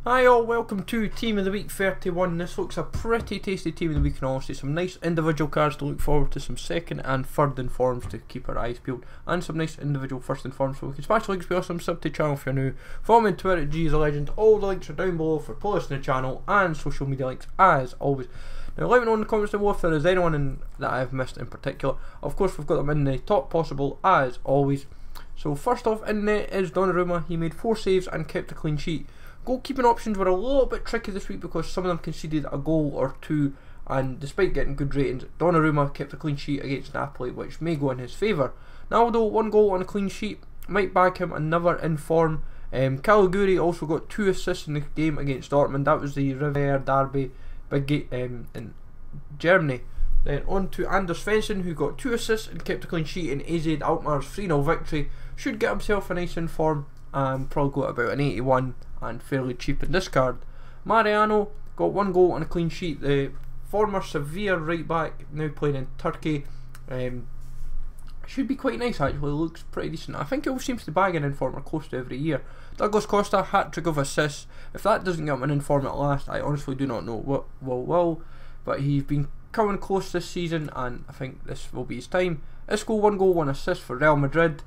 Hi all, welcome to Team of the Week 31. This looks a pretty tasty Team of the Week and honestly some nice individual cards to look forward to, some second and third informs to keep our eyes peeled, and some nice individual first informs so we can smash the links. Be awesome, sub to the channel if you're new, follow me on Twitter at GIsALegend. All the links are down below for playlists in the channel and social media links as always. Now let me know in the comments below if there is anyone that I've missed in particular. Of course we've got them in the top possible as always. So first off in net is Donnarumma. He made 4 saves and kept a clean sheet. Goalkeeping options were a little bit tricky this week because some of them conceded a goal or two, and despite getting good ratings, Donnarumma kept a clean sheet against Napoli, which may go in his favour. Naldo, 1 goal on a clean sheet, might bag him another in form. Caliguri also got 2 assists in the game against Dortmund. That was the Riviera derby in Germany. Then on to Anders Svensson, who got 2 assists and kept a clean sheet in AZ Alkmaar's 3-0 victory. Should get himself a nice in form and probably got about an 81 and fairly cheap in this card. Mariano got 1 goal and a clean sheet. The former Sevilla right back, now playing in Turkey, should be quite nice actually, looks pretty decent. I think he always seems to bag an informer close to every year. Douglas Costa, hat-trick of assists. If that doesn't get him an inform at last, I honestly do not know what will, but he's been coming close this season and I think this will be his time. Isco, 1 goal, 1 assist for Real Madrid.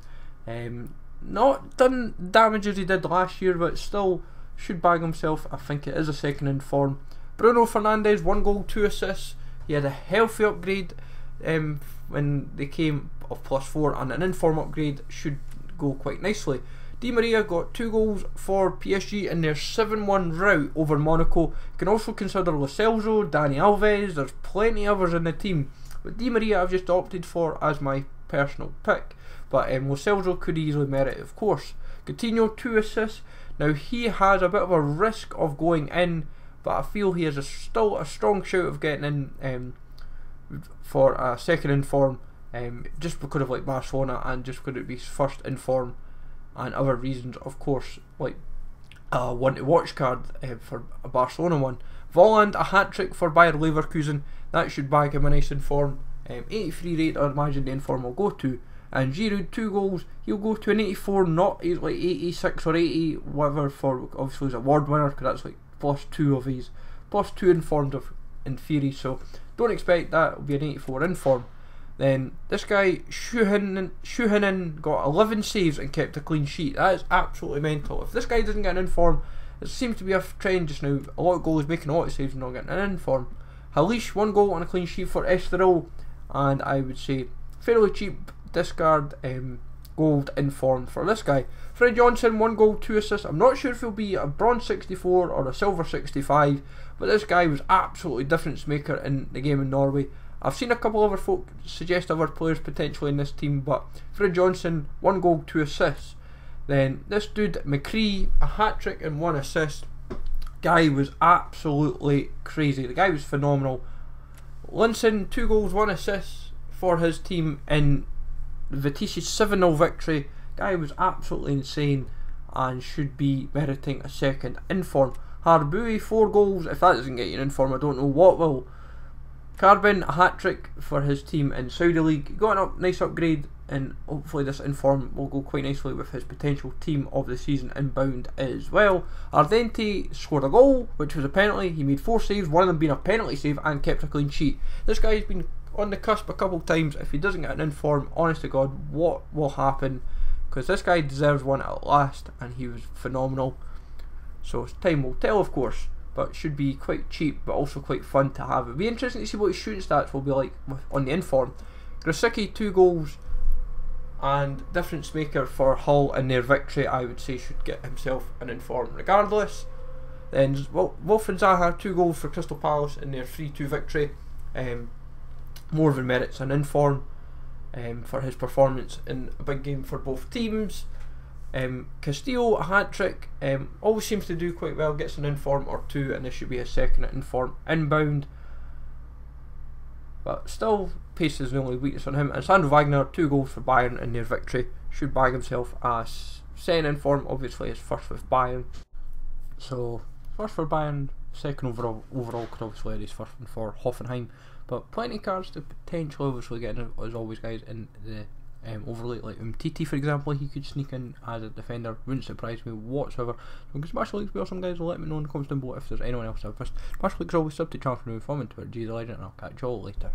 Not done damage as he did last year, but still should bag himself. I think it is a second in form. Bruno Fernandes, 1 goal, 2 assists. He had a healthy upgrade when they came of +4, and an inform upgrade should go quite nicely. Di Maria got 2 goals for PSG in their 7-1 rout over Monaco. You can also consider Lo Celso, Dani Alves, there's plenty others in the team, but Di Maria I've just opted for as my personal pick. But Lo Celso could easily merit it, of course. Coutinho, 2 assists. Now he has a bit of a risk of going in, but I feel he has still a strong shout of getting in for a second in form, just because of like Barcelona and just because it would be his first in form and other reasons, of course, like a one to watch card for a Barcelona one. Volland, a hat-trick for Bayer Leverkusen. That should bag him a nice in form. 83 rate I imagine the inform will go to. And Giroud, 2 goals, he'll go to an 84, not like 86 or 80, whatever, for obviously his award winner, because that's like +2 of his, +2 informed of in theory, so don't expect that will be an 84 inform. Then this guy, Shuhinen, got 11 saves and kept a clean sheet. That is absolutely mental. If this guy doesn't get an inform, it seems to be a trend just now. A lot of goals making a lot of saves and not getting an inform. Halish, 1 goal on a clean sheet for Estoril, and I would say fairly cheap discard gold informed for this guy. Fred Johnson, 1 goal, 2 assists. I'm not sure if he'll be a bronze 64 or a silver 65, but this guy was absolutely difference maker in the game in Norway. I've seen a couple other folk suggest other players potentially in this team, but Fred Johnson, 1 goal, 2 assists. Then this dude McCree, a hat-trick and 1 assist. Guy was absolutely crazy. The guy was phenomenal. Linson, 2 goals, 1 assist for his team in Vitesse's 7-0 victory. Guy was absolutely insane and should be meriting a second inform. Harbui, 4 goals. If that doesn't get you an inform, I don't know what will. Carbon, a hat-trick for his team in Saudi League. Got a nice upgrade, and hopefully this inform will go quite nicely with his potential team of the season inbound as well. Ardenti scored a goal, which was a penalty. He made 4 saves, one of them being a penalty save, and kept a clean sheet. This guy's been on the cusp a couple of times. If he doesn't get an inform, honest to God, what will happen? Because this guy deserves one at last, and he was phenomenal. So time will tell, of course, but should be quite cheap, but also quite fun to have. It'll be interesting to see what his shooting stats will be like on the inform. Grosicki, 2 goals, and difference maker for Hull in their victory. I would say should get himself an inform regardless. Then Wolfram Zaha, 2 goals for Crystal Palace in their 3-2 victory. More than merits an inform for his performance in a big game for both teams. Castillo, a hat-trick, always seems to do quite well, gets an inform or 2, and this should be his second inform inbound. But still, pace is the only weakness on him. And Sandro Wagner, 2 goals for Bayern in their victory, should bag himself a second inform, obviously his first with Bayern. So, first for Bayern, second overall, because obviously he's first one for Hoffenheim. But plenty of cards to potentially obviously get in, as always guys, in the overlay, like Umtiti for example. He could sneak in as a defender, wouldn't surprise me whatsoever. Because Smash Leagues be awesome, guys. Let me know in the comments down below if there's anyone else I've missed. Smash Leagues always sub to channel for new form and Twitter, G the Legend, and I'll catch you all later.